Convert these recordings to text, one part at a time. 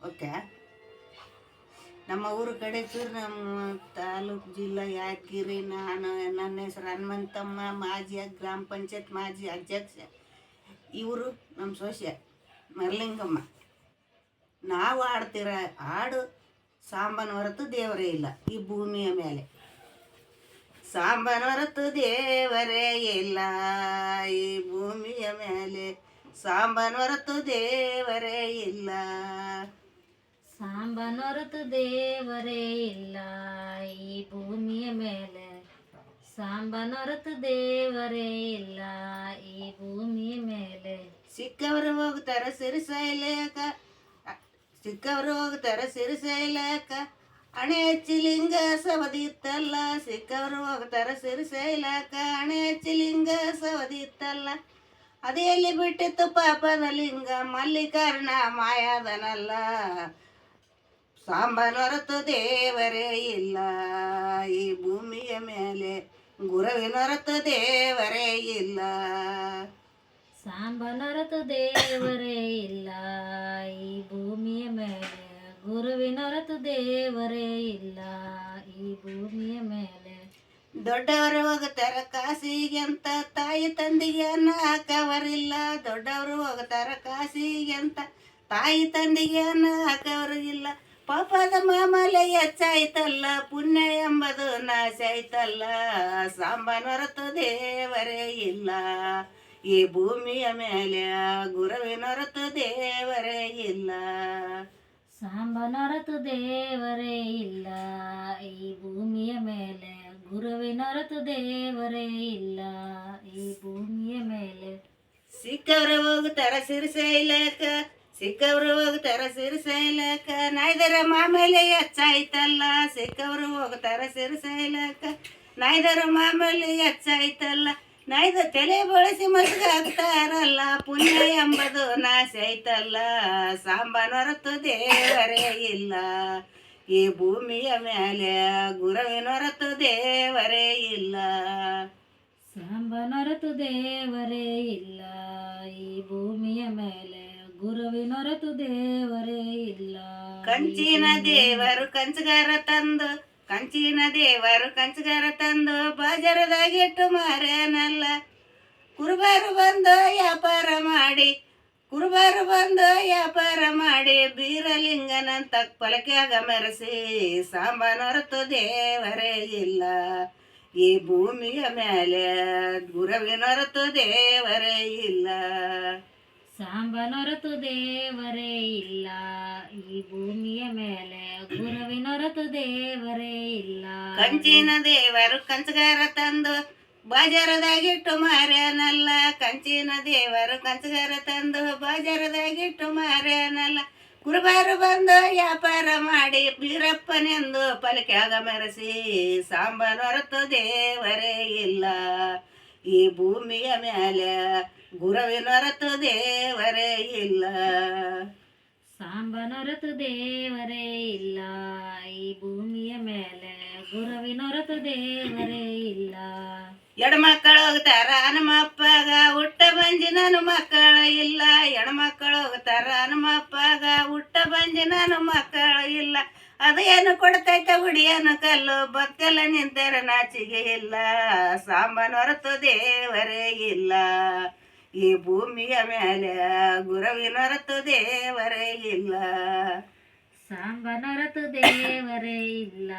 Okay. ನಮ್ಮ ಊರ ಕಡೆ ಚೂರು ನಮ್ಮ ತಾಲೂಕು ಜಿಲ್ಲಾ ಯಾದಗಿರಿ. ನನ್ನ ಹೆಸರು ಹನುಮಂತಮ್ಮ, ಮಾಜಿ ಗ್ರಾಮ ಪಂಚಾಯತ್ ಮಾಜಿ ಅಧ್ಯಕ್ಷ. ಇವರು ನಮ್ಮ ಸೊಸೆ ಮರಲಿಂಗಮ್ಮ. ನಾವು ಆಡ್ತಿರೋ ಹಾಡು ಸಾಂಬನ ಹೊರತು ದೇವರೇ ಇಲ್ಲ ಈ ಭೂಮಿಯ ಮೇಲೆ. ಸಾಂಬನ ಹೊರತು ದೇವರೇ ಇಲ್ಲ ಈ ಭೂಮಿಯ ಮೇಲೆ. ಸಾಂಬನ ಹೊರತು ದೇವರೇ ಇಲ್ಲ. ಸಾಂಬನ ಹೊರತು ದೇವರೇ ಇಲ್ಲ ಈ ಭೂಮಿಯ ಮೇಲೆ. ಸಾಂಬನ ಹೊರತು ದೇವರೇ ಇಲ್ಲ ಈ ಭೂಮಿಯ ಮೇಲೆ. ಸಿಕ್ಕವರು ಹೋಗ್ತಾರೆ ಸಿರಿಸೈಲೇಕ, ಸಿಕ್ಕವರು ಹೋಗ್ತಾರೆ ಸಿರಿಸೈಲೇಕ. ಹಣೆ ಹಚ್ಚಿ ಲಿಂಗ ಸವದಿತ್ತಲ್ಲ. ಸಿಕ್ಕವರು ಹೋಗ್ತಾರೆ ಸಿರಿಸೈಲೇಕ, ಹಣೆ ಹಚ್ಚಿ ಲಿಂಗ ಸವದಿತ್ತಲ್ಲ. ಅದೆಯಲ್ಲಿ ಬಿಟ್ಟಿತ್ತು ಪಾಪದ ಲಿಂಗ, ಮಲ್ಲಿಕಾರ್ಣ ಮಾಯಾದನಲ್ಲ. ಸಾಂಬನ ಹೊರತು ದೇವರೇ ಇಲ್ಲ ಈ ಭೂಮಿಯ ಮೇಲೆ. ಗುರುವಿನ ಹೊರತು ದೇವರೇ ಇಲ್ಲ. ಸಾಂಬನ ಹೊರತು ದೇವರೇ ಇಲ್ಲ ಈ ಭೂಮಿಯ ಮೇಲೆ. ಗುರುವಿನ ಹೊರತು ದೇವರೇ ಇಲ್ಲ ಈ ಭೂಮಿಯ ಮೇಲೆ. ದೊಡ್ಡವರು ಹೋಗ್ತಾರ ಕಾಸಿಗೆ ಅಂತ, ತಾಯಿ ತಂದೆಗೆ ಅನ್ನ ಹಾಕವರಿಲ್ಲ. ದೊಡ್ಡವರು ಹೋಗ್ತಾರ ಕಾಸಿಗೆ ಅಂತ, ತಾಯಿ ತಂದೆಗೆ ಅನ್ನ ಹಾಕವರಿಲ್ಲ. ಪಾಪದ ಮಾಮಲೆ ಹೆಚ್ಚಾಯ್ತಲ್ಲ, ಪುಣ್ಯ ಎಂಬುದು ನಾಶ ಆಯ್ತಲ್ಲ. ಸಾಂಬನ ಹೊರತು ದೇವರೇ ಇಲ್ಲ ಈ ಭೂಮಿಯ ಮೇಲೆ. ಗುರುವಿನ ಹೊರತು ದೇವರೇ ಇಲ್ಲ. ಸಾಂಬನ ಹೊರತು ದೇವರೇ ಇಲ್ಲ ಈ ಭೂಮಿಯ ಮೇಲೆ. ಗುರುವಿನ ಹೊರತು ದೇವರೇ ಇಲ್ಲ ಈ ಭೂಮಿಯ ಮೇಲೆ. ಸಿಕ್ಕವರು ಹೋಗ್ತಾರ ಸಿರಿಸೈಲಕ, ಸಿಕ್ಕವರು ಹೋಗ್ತಾರ ಸಿರಿಸೈಲಕ. ನಾಯ್ದರ ಮಾಮೇಲೆ ಹೆಚ್ಚಾಯ್ತಲ್ಲ. ಸಿಕ್ಕವರು ಹೋಗ್ತಾರ ಸಿರಿಸೈಲಕ, ನಾಯ್ದರ ಮಾಮೇಲೆ ಹೆಚ್ಚಾಯ್ತಲ್ಲ. ನಾಯ್ದ ತಲೆ ಬಳಸಿ ಮಸ್ಗಾಗ್ತಾರಲ್ಲ, ಪುಣ್ಯ ಎಂಬುದು ನಾಶ ಆಯ್ತಲ್ಲ. ಸಾಂಬನ ಹೊರತು ದೇವರೇ ಇಲ್ಲ ಈ ಭೂಮಿಯ ಮೇಲೆ. ಗುರುವಿನ ಹೊರತು ದೇವರೇ ಇಲ್ಲ. ಸಾಂಬನ ಹೊರತು ದೇವರೇ ಇಲ್ಲ ಈ ಭೂಮಿಯ ಮೇಲೆ. ಗುರುವಿನ ಹೊರತು ದೇವರೇ ಇಲ್ಲ. ಕಂಚಿನ ದೇವರು ಕಂಚಗಾರ ತಂದು, ಕಂಚಿನ ದೇವರು ಕಂಚಗಾರ ತಂದು ಬಾಜಾರದಾಗಿಟ್ಟು ಮಾರ್ಯಾನಲ್ಲ. ಕುರುಬಾರು ಬಂದು ವ್ಯಾಪಾರ ಮಾಡಿ, ಕುರುಬಾರು ಬಂದು ವ್ಯಾಪಾರ ಮಾಡಿ, ಬೀರಲಿಂಗನಂತ ಪಲಕ್ಯಾಗ ಮೆರೆಸಿ. ಸಾಂಬನ ಹೊರತು ದೇವರೇ ಇಲ್ಲ ಈ ಭೂಮಿಯ ಮೇಲೆ. ಗುರುವಿನ ಹೊರತು ದೇವರೇ ಇಲ್ಲ. ಸಾಂಬನ ಹೊರತು ದೇವರೇ ಇಲ್ಲ ಈ ಭೂಮಿಯ ಮೇಲೆ. ಗುರುವಿನ ಹೊರತು ದೇವರೇ ಇಲ್ಲ. ಕಂಚಿನ ದೇವರು ಕಂಚಗಾರ ತಂದು ಬಾಜಾರದಾಗಿಟ್ಟು ಮಾರ್ಯಾನಲ್ಲ. ಕಂಚಿನ ದೇವರು ಕಂಚಗಾರ ತಂದು ಬಾಜಾರದಾಗಿಟ್ಟು ಮಾರ್ಯಾನಲ್ಲ. ಕುರುಬಾರು ಬಂದು ವ್ಯಾಪಾರ ಮಾಡಿ, ಬೀರಪ್ಪನೆಂದು ಪಲಕ್ಯಾಗ ಮೆರೆಸಿ. ಸಾಂಬನ ಹೊರತು ದೇವರೇ ಇಲ್ಲ ಈ ಭೂಮಿಯ ಮೇಲೆ. ಗುರುವಿನ ಹೊರತು ದೇವರೇ ಇಲ್ಲ. ಸಾಂಬನ ಹೊರತು ದೇವರೇ ಇಲ್ಲ ಈ ಭೂಮಿಯ ಮೇಲೆ. ಗುರುವಿನ ಹೊರತು ದೇವರೇ ಇಲ್ಲ. ಹೆಣ್ಮಕ್ಕಳು ಹೋಗ್ತಾರ ಹನುಮಪ್ಪಗ, ಹುಟ್ಟ ಬಂಜಿ ನಾನು ಮಕ್ಕಳು ಇಲ್ಲ. ಹೆಣ್ಮಕ್ಕಳು ಹೋಗ್ತಾರ ಹನುಮಪ್ಪಗ, ಹುಟ್ಟ ಬಂಜಿ ನಾನು ಮಕ್ಕಳು ಇಲ್ಲ. ಅದು ಏನು ಕೊಡ್ತೈತೆ ಹುಡಿಯನು ಕಲ್ಲು, ಬಕ್ಕಲ ನಿಂತರ ನಾಚಿಗೆ ಇಲ್ಲ. ಸಾಂಬನ ಹೊರತು ದೇವರೇ ಇಲ್ಲ ಈ ಭೂಮಿಯ ಮೇಲೆ. ಗುರುವಿನ ಹೊರತು ದೇವರೇ ಇಲ್ಲ. ಸಾಂಬನ ಹೊರತು ದೇವರೇ ಇಲ್ಲ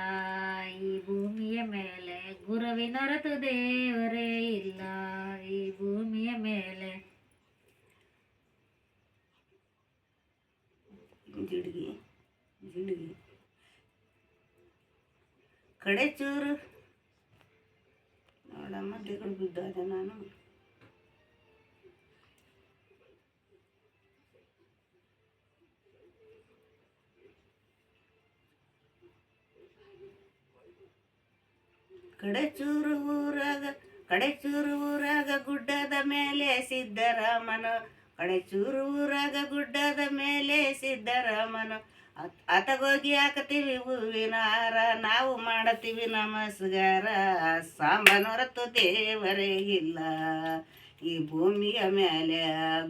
ಈ ಭೂಮಿಯ ಮೇಲೆ. ಗುರುವಿನ ಹೊರತು ದೇವರೇ ಇಲ್ಲ ಈ ಭೂಮಿಯ ಮೇಲೆ. ಜಿಡ್ಗಿ ಜಿಡ್ಗಿ ಕಡೆ ಚೂರು ನೋಡಮ್ಮ, ದಿಗಳು ಬಿದ್ದಾದ ನಾನು. ಕಡೆಚೂರು ಊರಾಗ, ಕಡೆಚೂರು ಊರಾಗ ಗುಡ್ಡದ ಮೇಲೆ ಸಿದ್ದರಾಮನು. ಕಡೆಚೂರು ಊರಾಗ ಗುಡ್ಡದ ಮೇಲೆ ಸಿದ್ದರಾಮನು. ಆತಗೋಗಿ ಹಾಕತೀವಿ ಹೂವಿನ ಹಾರ, ನಾವು ಮಾಡತೀವಿ ನಮಸ್ಕಾರ. ಸಾಂಬನ ಹೊರತು ದೇವರೇ ಇಲ್ಲ ಈ ಭೂಮಿಯ ಮೇಲೆ.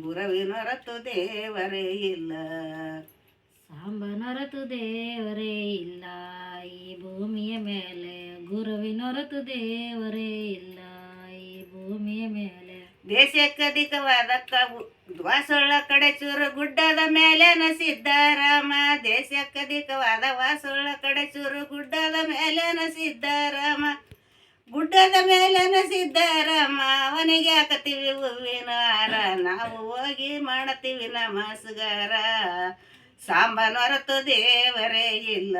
ಗುರುವಿನ ಹೊರತು ದೇವರೇ ಇಲ್ಲ. ಸಾಂಬನೊರತು ದೇವರೇ ಇಲ್ಲ ಈ ಭೂಮಿಯ ಮೇಲೆ, ಗುರುವಿನೊರತು ದೇವರೇ ಇಲ್ಲ ಈ ಭೂಮಿಯ ಮೇಲೆ. ದೇಶಕ್ಕಧಿಕವಾದ ವಾಸೊಳ್ಳ ಕಡೆ ಚೂರು ಗುಡ್ಡದ ಮೇಲೇನ ಸಿದ್ದಾರಾಮ, ದೇಶಕ್ಕಧಿಕವಾದ ವಾಸೊಳ್ಳ ಕಡೆ ಚೂರು ಗುಡ್ಡದ ಮೇಲೇನ ಸಿದ್ದಾರಾಮ, ಗುಡ್ಡದ ಮೇಲೇನ ಸಿದ್ದಾರಾಮ. ಅವನಿಗೆ ಹಾಕತೀವಿ ಹೂವಿನ ಹಾರ, ನಾವು ಹೋಗಿ ಮಾಡತೀವಿ ನಮಸ್ಕಾರ. ಸಾಂಬನೊರತು ದೇವರೇ ಇಲ್ಲ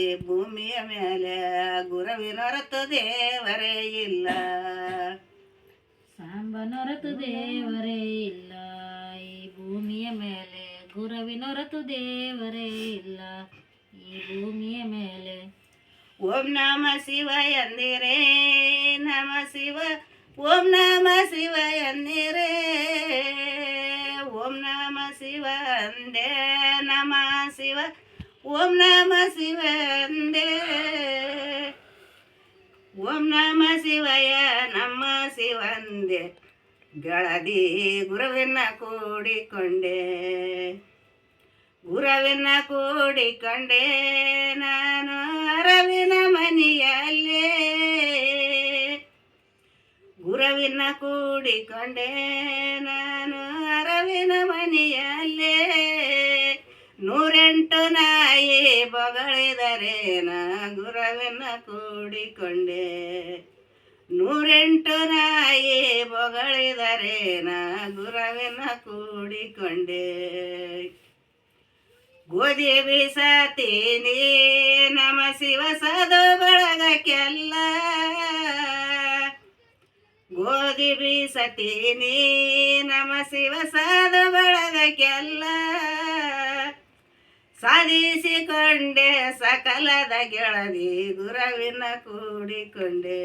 ಈ ಭೂಮಿಯ ಮೇಲೆ, ಗುರುವಿನೊರತು ದೇವರೇ ಇಲ್ಲ. ಸಾಂಬನೊರತು ದೇವರೇ ಇಲ್ಲ ಈ ಭೂಮಿಯ ಮೇಲೆ, ಗುರುವಿನೊರತು ದೇವರೇ ಇಲ್ಲ ಈ ಭೂಮಿಯ ಮೇಲೆ. ಓಂ ನಮ ಶಿವ ಎಂದಿರೇ ನಮ ಶಿವ, ಓಂ ನಮ ಶಿವ ಎಂದಿರೇ, ಓಂ ನಮ ಶಿವ ಅಂದೇ ನಮ ಶಿವ, ಓಂ ನಮ ಶಿವ ಅಂದೇ. ಓಂ ನಮ ಶಿವಯ ನಮ್ಮ ಶಿವಂದೆ, ಗಳದಿ ಗುರುವಿನ ಕೂಡಿಕೊಂಡೆ, ಗುರುವಿನ ಕೂಡಿಕೊಂಡೆ ನಾನು ಅರವಿನ ಮನೆಯಲ್ಲೇ, ಗುರುವಿನ ಕೂಡಿಕೊಂಡೆ ನಾನು ಅರವಿನ ಮನೆಯಲ್ಲೇ. 108 ನಾಯಿ ಬೊಗಳಿದರೇನ ಗುರುವಿನ ಕೂಡಿಕೊಂಡೆ, 108 ನಾಯಿ ಬೊಗಳಿದರೇನ ಗುರುವಿನ ಕೂಡಿಕೊಂಡೆ. ಗೋಧಿ ಬೀಸತೀನಿ ನಮ ಶಿವ ಸಾಧು ಬಳಗಕ್ಕೆಲ್ಲ, ಗೋಧಿ ಬೀಸತೀನಿ ನಮ ಶಿವ ಸಾಧು ಬಳಗಕ್ಕೆಲ್ಲ. ಸಾಧಿಸಿಕೊಂಡೆ ಸಕಲದ ಗೆಳದಿ ಗುರುವಿನ ಕೂಡಿಕೊಂಡೆ,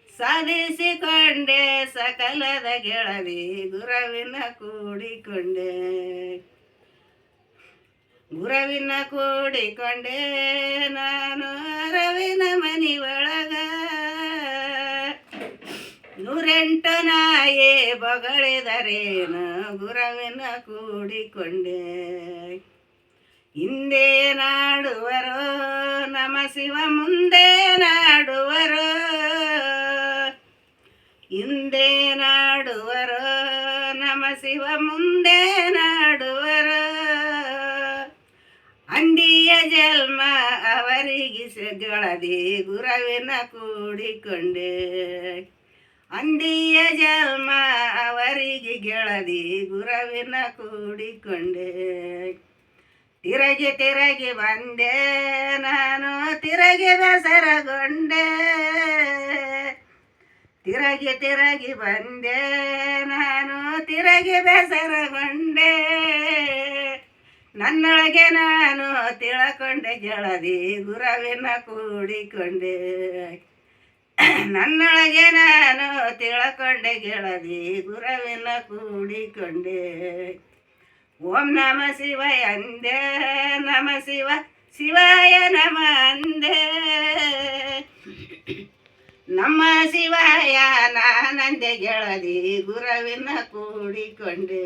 ಸಾಧಿಸಿಕೊಂಡೆ ಸಕಲದ ಗೆಳದಿ ಗುರುವಿನ ಕೂಡಿಕೊಂಡೆ, ಗುರುವಿನ ಕೂಡಿಕೊಂಡೆ ನಾನು ಅರವಿನ ಮನಿ ಒಳಗ. 108 ನಾಯಿ ಬೊಗಳಿದರೇನು ಗುರುವಿನ ಕೂಡಿಕೊಂಡೆ. ಹಿಂದೆ ನಾಡುವರು ನಮ ಶಿವ ಮುಂದೆ ನಾಡುವರು, ಹಿಂದೆ ನಾಡುವರು ನಮ ಶಿವ ಮುಂದೆ ನಾಡುವರು. ಅಂದಿಯ ಜನ್ಮ ಅವರಿಗೆ ಗೆಳದಿ ಗುರುವಿನ ಕೂಡಿಕೊಂಡೆ, ಅಂದಿಯ ಜನ್ಮ ಅವರಿಗೆ ಗೆಳದಿ ಗುರುವಿನ ಕೂಡಿಕೊಂಡೆ. ತಿರಗಿ ತಿರಗಿ ಬಂದೆ ನಾನು ತಿರಗಿ ಬೇಸರಗೊಂಡೆ, ತಿರಗಿ ತಿರಗಿ ಬಂದೆ ನಾನು ತಿರಗಿ ಬೇಸರಗೊಂಡೆ. ನನ್ನೊಳಗೆ ನಾನು ತಿಳಕೊಂಡೆ ಗೆಳದಿ ಗುರುವಿನ ಕೂಡಿಕೊಂಡೆ, ನನ್ನೊಳಗೆ ನಾನು ತಿಳಕೊಂಡೆ ಗೆಳದಿ ಗುರುವಿನ ಕೂಡಿಕೊಂಡೆ. ಓಂ ನಮ ಶಿವ ಅಂದೆ ನಮ ಶಿವ ಶಿವಾಯ ನಮ ಅಂದೆ, ನಮ್ಮ ಶಿವಾಯ ನಾನಂದೆ ಗೆಳದಿ ಗುರುವಿನ ಕೂಡಿಕೊಂಡೆ.